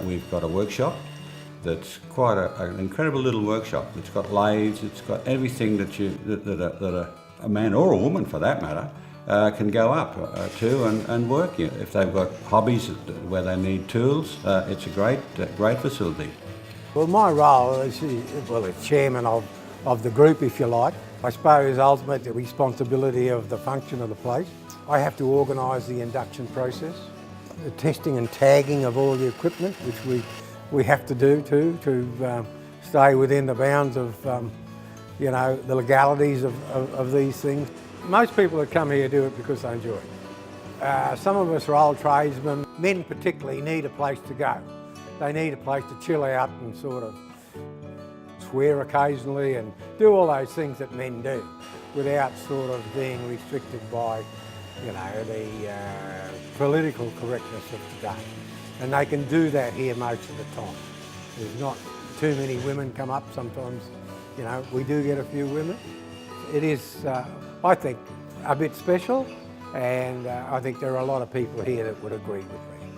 We've got a workshop that's quite an incredible little workshop. It's got lathes, it's got everything that a man or a woman for that matter can go up to and work in. If they've got hobbies where they need tools, it's a great facility. Well, my role is, as chairman of the group, if you like. I suppose ultimately the responsibility of the function of the place. I have to organise the induction process, the testing and tagging of all the equipment, which we have to do too, to stay within the bounds of the legalities of these things. Most people that come here do it because they enjoy it. Some of us are old tradesmen. Men particularly need a place to go. They need a place to chill out and sort of swear occasionally and do all those things that men do without sort of being restricted by, the political correctness of today. And they can do that here most of the time. There's not too many women come up. Sometimes, we do get a few women. It is, I think, a bit special, and I think there are a lot of people here that would agree with me.